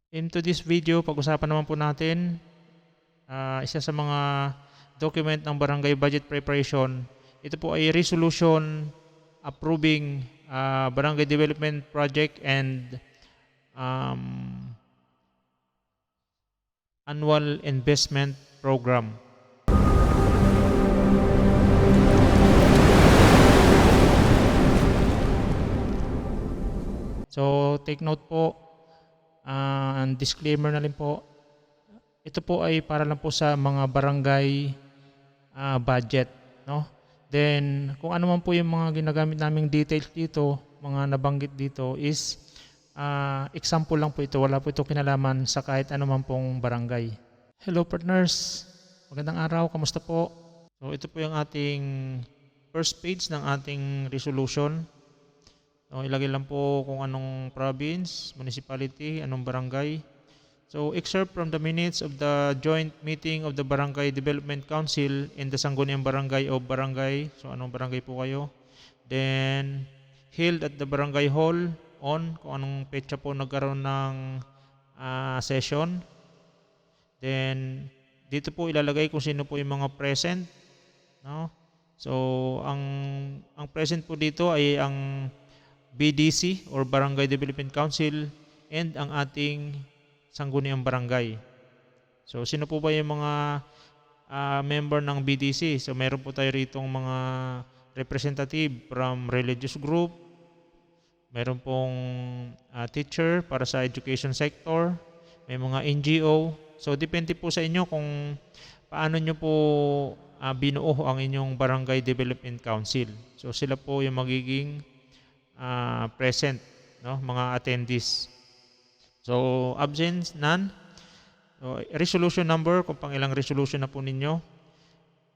Into this video, pag-usapan naman po natin isa sa mga document ng Barangay Budget Preparation. Ito po ay resolution approving Barangay Development Project and Annual Investment Program. So, take note po, and disclaimer na rin po, ito po ay para lang po sa mga barangay budget, no? Then, kung ano man po yung mga ginagamit naming details dito, mga nabanggit dito is example lang po ito. Wala po ito kinalaman sa kahit ano man pong barangay. Hello partners, magandang araw, kamusta po? So, ito po yung ating first page ng ating resolution. So, ilagay lang po kung anong province, municipality, anong barangay. So, excerpt from the minutes of the joint meeting of the Barangay Development Council in the Sangguniang Barangay o Barangay. So, anong barangay po kayo? Then, held at the Barangay Hall on kung anong petsa po nagkaroon ng session. Then, dito po ilalagay kung sino po yung mga present. No? So, ang present po dito ay ang BDC or Barangay Development Council and ang ating Sangguniang Barangay. So, sino po ba yung mga member ng BDC? So, meron po tayo rito mga representative from religious group, meron pong teacher para sa education sector, may mga NGO. So, depende po sa inyo kung paano nyo po binuo ang inyong Barangay Development Council. So, sila po yung magiging present, no? Mga attendees. So, absence, none. So, resolution number, kung pang ilang resolution na po ninyo.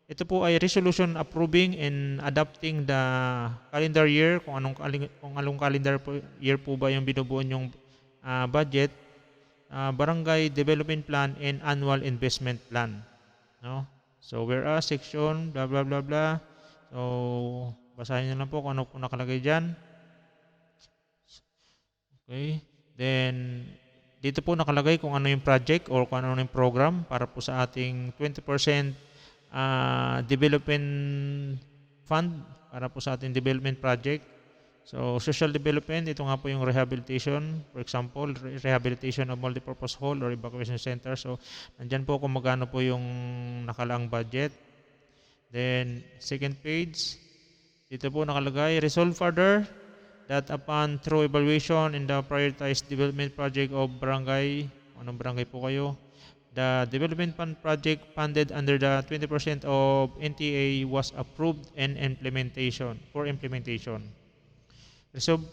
Ito po ay resolution approving and adopting the calendar year, kung anong calendar year po ba yung binubuo yung budget, Barangay Development Plan and Annual Investment Plan. No? So, whereas section, blah, blah, blah, blah. So, basahin nyo lang po kung ano po nakalagay dyan. Okay. Then, dito po nakalagay kung ano yung project or kung ano yung program para po sa ating 20% development fund para po sa ating development project. So, social development, ito nga po yung rehabilitation. For example, rehabilitation of multipurpose hall or evacuation center. So, nandyan po kung magkano po yung nakalaang budget. Then, second page, dito po nakalagay, resolve further that upon through evaluation in the prioritized development project of barangay, anong barangay po kayo, the development fund project funded under the 20% of NTA was approved and implementation. Resolved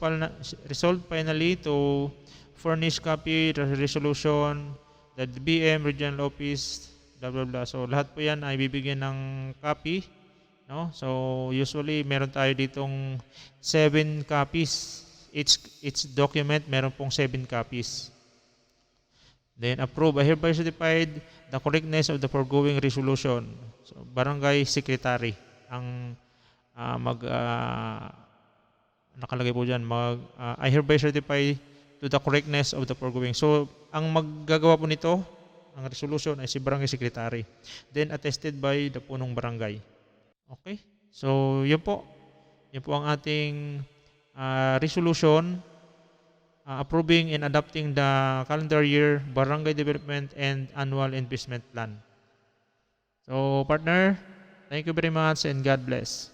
finally to furnish copy the resolution that the BM Regional Office, blah blah blah. So lahat po yan ay bibigyan ng copy. No? So usually meron tayo ditong 7 copies. Each document meron pong 7 copies. Then approve. I hereby certified the correctness of the foregoing resolution. So barangay secretary ang nakalagay po dyan. I hereby certify to the correctness of the foregoing. So ang maggagawa po nito, ang resolution ay si barangay secretary. Then attested by the punong barangay. Okay? So, yun po. Yun po ang ating resolution approving and adopting the calendar year Barangay Development and Annual Investment Plan. So, partner, thank you very much and God bless.